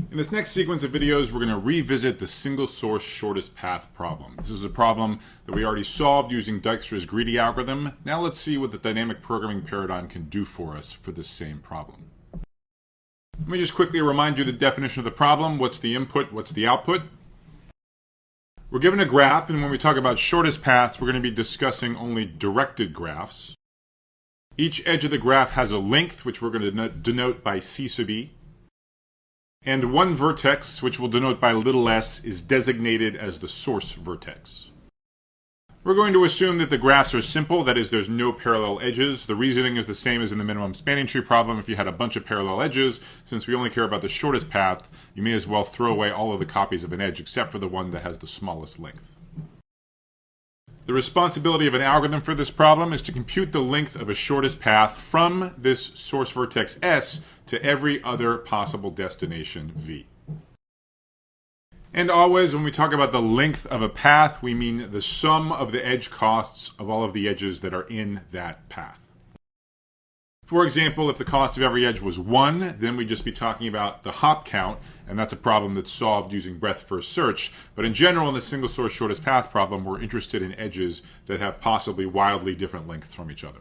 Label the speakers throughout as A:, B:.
A: In this next sequence of videos, we're going to revisit the single source shortest path problem. This is a problem that we already solved using Dijkstra's greedy algorithm. Now let's see what the dynamic programming paradigm can do for us for this same problem. Let me just quickly remind you the definition of the problem. What's the input? What's the output? We're given a graph, and when we talk about shortest path, we're going to be discussing only directed graphs. Each edge of the graph has a length, which we're going to denote by C sub e. And one vertex, which we'll denote by little s, is designated as the source vertex. We're going to assume that the graphs are simple, that is, there's no parallel edges. The reasoning is the same as in the minimum spanning tree problem. If you had a bunch of parallel edges, since we only care about the shortest path, you may as well throw away all of the copies of an edge except for the one that has the smallest length. The responsibility of an algorithm for this problem is to compute the length of a shortest path from this source vertex S to every other possible destination V. And always, when we talk about the length of a path, we mean the sum of the edge costs of all of the edges that are in that path. For example, if the cost of every edge was 1, then we'd just be talking about the hop count, and that's a problem that's solved using breadth first search. But in general, in the single source shortest path problem, we're interested in edges that have possibly wildly different lengths from each other.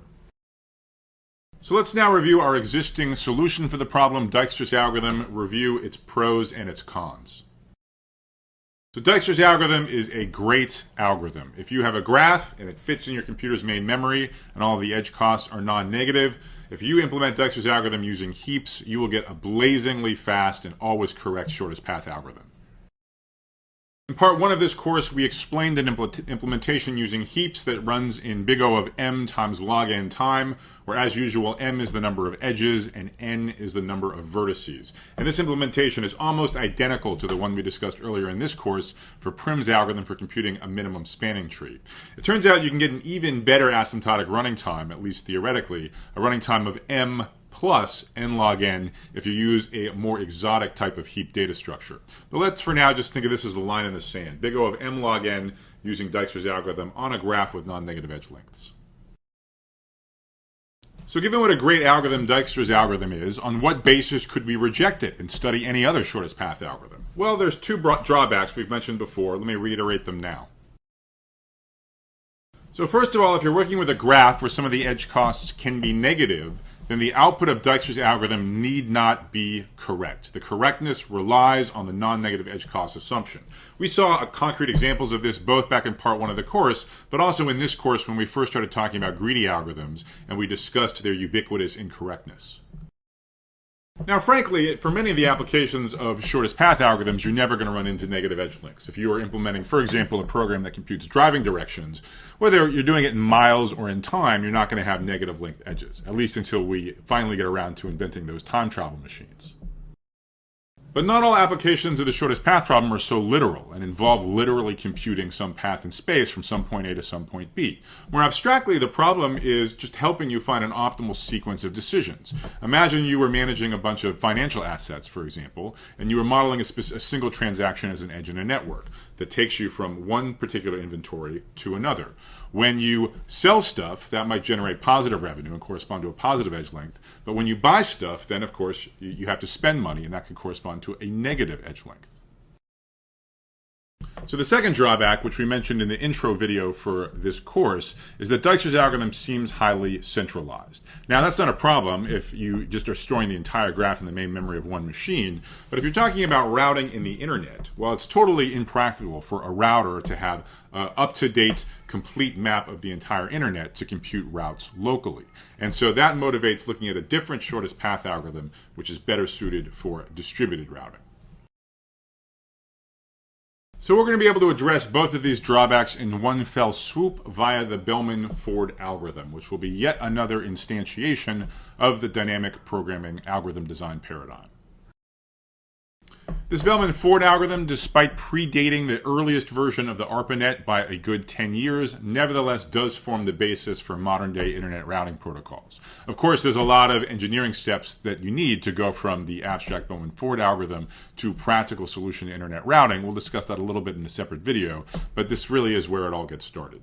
A: So let's now review our existing solution for the problem, Dijkstra's algorithm, review its pros and its cons. So Dijkstra's algorithm is a great algorithm. If you have a graph and it fits in your computer's main memory and all of the edge costs are non-negative, if you implement Dijkstra's algorithm using heaps, you will get a blazingly fast and always correct shortest path algorithm. In part 1 of this course, we explained an implementation using heaps that runs in big O of m times log n time, where as usual m is the number of edges and n is the number of vertices. And this implementation is almost identical to the one we discussed earlier in this course for Prim's algorithm for computing a minimum spanning tree. It turns out you can get an even better asymptotic running time, at least theoretically, a running time of m plus n log n if you use a more exotic type of heap data structure. But let's for now just think of this as the line in the sand. Big O of m log n using Dijkstra's algorithm on a graph with non-negative edge lengths. So given what a great algorithm Dijkstra's algorithm is, on what basis could we reject it and study any other shortest path algorithm? Well, there's two drawbacks we've mentioned before. Let me reiterate them now. So first of all, if you're working with a graph where some of the edge costs can be negative, then the output of Dijkstra's algorithm need not be correct. The correctness relies on the non-negative edge cost assumption. We saw concrete examples of this both back in part 1 of the course, but also in this course when we first started talking about greedy algorithms and we discussed their ubiquitous incorrectness. Now, frankly, for many of the applications of shortest path algorithms, you're never going to run into negative edge links. If you are implementing, for example, a program that computes driving directions, whether you're doing it in miles or in time, you're not going to have negative linked edges, at least until we finally get around to inventing those time travel machines. But not all applications of the shortest path problem are so literal and involve literally computing some path in space from some point A to some point B. More abstractly, the problem is just helping you find an optimal sequence of decisions. Imagine you were managing a bunch of financial assets, for example, and you were modeling a single transaction as an edge in a network that takes you from one particular inventory to another. When you sell stuff, that might generate positive revenue and correspond to a positive edge length. But when you buy stuff, then of course you have to spend money, and that can correspond to a negative edge length. So the second drawback, which we mentioned in the intro video for this course, is that Dijkstra's algorithm seems highly centralized. Now, that's not a problem if you just are storing the entire graph in the main memory of one machine, but if you're talking about routing in the internet, well, it's totally impractical for a router to have an up-to-date, complete map of the entire internet to compute routes locally. And so that motivates looking at a different shortest path algorithm, which is better suited for distributed routing. So we're going to be able to address both of these drawbacks in one fell swoop via the Bellman-Ford algorithm, which will be yet another instantiation of the dynamic programming algorithm design paradigm. This Bellman-Ford algorithm, despite predating the earliest version of the ARPANET by a good 10 years, nevertheless does form the basis for modern-day internet routing protocols. Of course, there's a lot of engineering steps that you need to go from the abstract Bellman-Ford algorithm to practical solution to internet routing. We'll discuss that a little bit in a separate video, but this really is where it all gets started.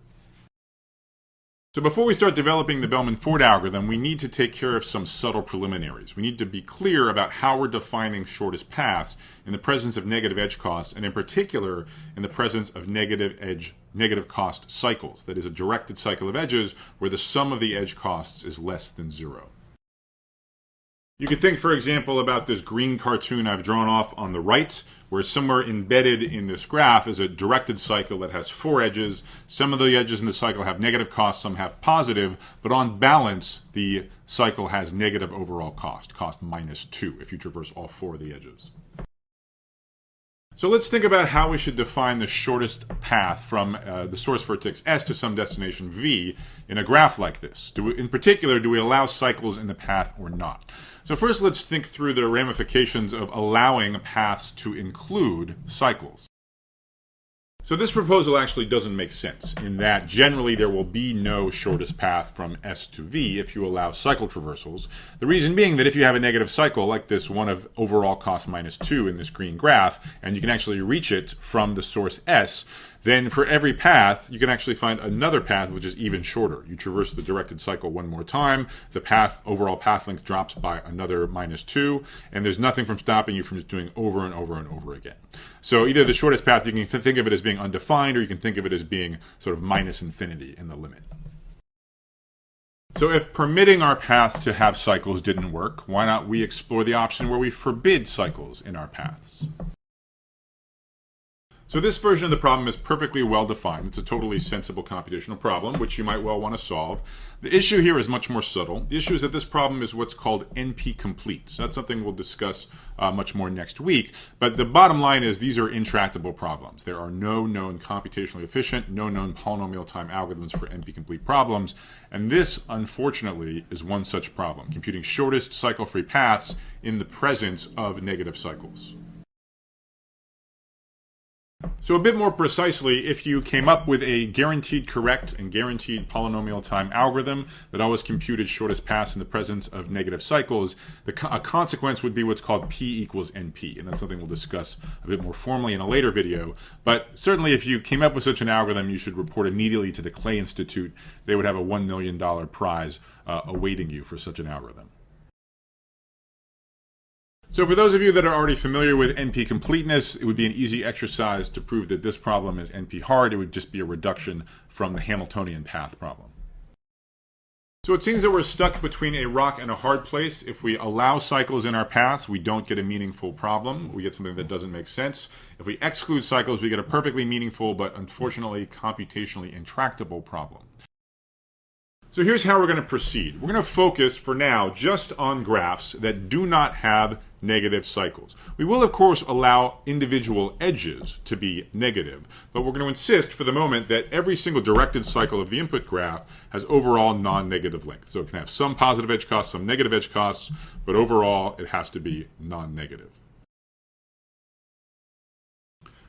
A: So before we start developing the Bellman-Ford algorithm, we need to take care of some subtle preliminaries. We need to be clear about how we're defining shortest paths in the presence of negative edge costs, and in particular, in the presence of negative cost cycles. That is, a directed cycle of edges where the sum of the edge costs is less than 0. You could think, for example, about this green cartoon I've drawn off on the right, where somewhere embedded in this graph is a directed cycle that has 4 edges. Some of the edges in the cycle have negative cost, some have positive, but on balance, the cycle has negative overall cost -2, if you traverse all 4 of the edges. So let's think about how we should define the shortest path from the source vertex S to some destination V in a graph like this. In particular, do we allow cycles in the path or not? So first, let's think through the ramifications of allowing paths to include cycles. So this proposal actually doesn't make sense, in that generally there will be no shortest path from S to V if you allow cycle traversals. The reason being that if you have a negative cycle, like this one of overall cost -2 in this green graph, and you can actually reach it from the source S, then for every path, you can actually find another path which is even shorter. You traverse the directed cycle one more time, the overall path length drops by another -2, and there's nothing from stopping you from just doing over and over and over again. So either the shortest path, you can think of it as being undefined, or you can think of it as being sort of minus infinity in the limit. So if permitting our path to have cycles didn't work, why not we explore the option where we forbid cycles in our paths? So this version of the problem is perfectly well defined. It's a totally sensible computational problem, which you might well want to solve. The issue here is much more subtle. The issue is that this problem is what's called NP-complete. So that's something we'll discuss much more next week. But the bottom line is these are intractable problems. There are no known computationally efficient, no known polynomial time algorithms for NP-complete problems. And this, unfortunately, is one such problem, computing shortest cycle-free paths in the presence of negative cycles. So a bit more precisely, if you came up with a guaranteed correct and guaranteed polynomial time algorithm that always computed shortest paths in the presence of negative cycles, a consequence would be what's called P equals NP, and that's something we'll discuss a bit more formally in a later video. But certainly if you came up with such an algorithm, you should report immediately to the Clay Institute. They would have a $1 million prize awaiting you for such an algorithm. So for those of you that are already familiar with NP completeness, it would be an easy exercise to prove that this problem is NP hard. It would just be a reduction from the Hamiltonian path problem. So it seems that we're stuck between a rock and a hard place. If we allow cycles in our paths, we don't get a meaningful problem. We get something that doesn't make sense. If we exclude cycles, we get a perfectly meaningful but unfortunately computationally intractable problem. So here's how we're going to proceed. We're going to focus for now just on graphs that do not have negative cycles. We will, of course, allow individual edges to be negative, but we're going to insist for the moment that every single directed cycle of the input graph has overall non-negative length. So it can have some positive edge costs, some negative edge costs, but overall it has to be non-negative.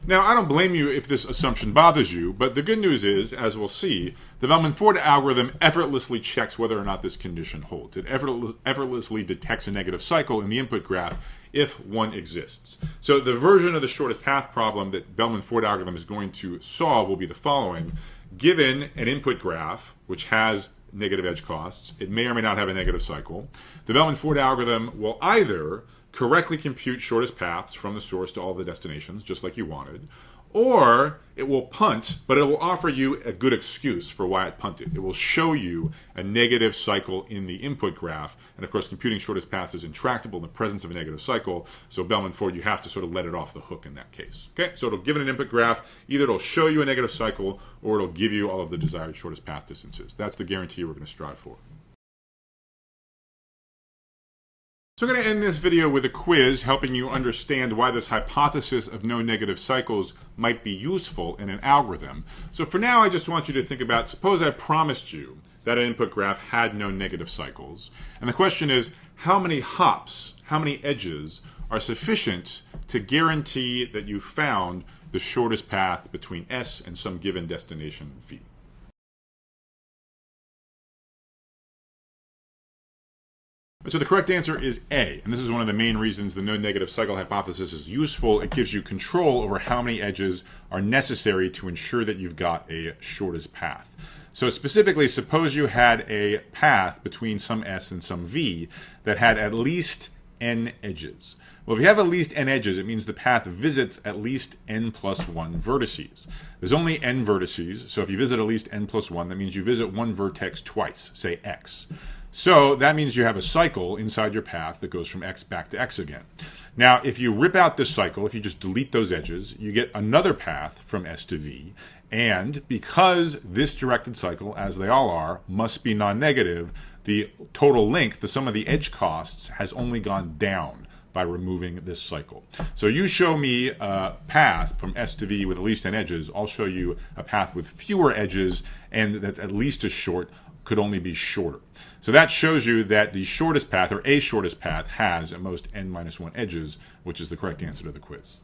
A: Now, I don't blame you if this assumption bothers you, but the good news is, as we'll see, the Bellman-Ford algorithm effortlessly checks whether or not this condition holds. It effortlessly detects a negative cycle in the input graph if one exists. So the version of the shortest path problem that Bellman-Ford algorithm is going to solve will be the following. Given an input graph, which has negative edge costs, it may or may not have a negative cycle, the Bellman-Ford algorithm will either correctly compute shortest paths from the source to all the destinations, just like you wanted, or it will punt, but it will offer you a good excuse for why it punted. It will show you a negative cycle in the input graph, and of course computing shortest paths is intractable in the presence of a negative cycle, so Bellman-Ford, you have to sort of let it off the hook in that case. Okay, so it'll give it an input graph, either it'll show you a negative cycle, or it'll give you all of the desired shortest path distances. That's the guarantee we're going to strive for. So I'm going to end this video with a quiz helping you understand why this hypothesis of no negative cycles might be useful in an algorithm. So for now, I just want you to think about, suppose I promised you that an input graph had no negative cycles. And the question is, how many hops, how many edges are sufficient to guarantee that you found the shortest path between S and some given destination V? So the correct answer is A, and this is one of the main reasons the no negative cycle hypothesis is useful. It gives you control over how many edges are necessary to ensure that you've got a shortest path. So specifically, suppose you had a path between some s and some v that had at least n edges. Well, if you have at least n edges, it means the path visits at least n plus 1 vertices. There's only n vertices, so if you visit at least n plus 1, that means you visit one vertex twice, say x. So that means you have a cycle inside your path that goes from x back to x again. Now, if you rip out this cycle, if you just delete those edges, you get another path from s to v. And because this directed cycle, as they all are, must be non-negative, the total length, the sum of the edge costs, has only gone down by removing this cycle. So you show me a path from s to v with at least n edges. I'll show you a path with fewer edges and that's at least as short, could only be shorter. So that shows you that the shortest path, or a shortest path, has at most n minus 1 edges, which is the correct answer to the quiz.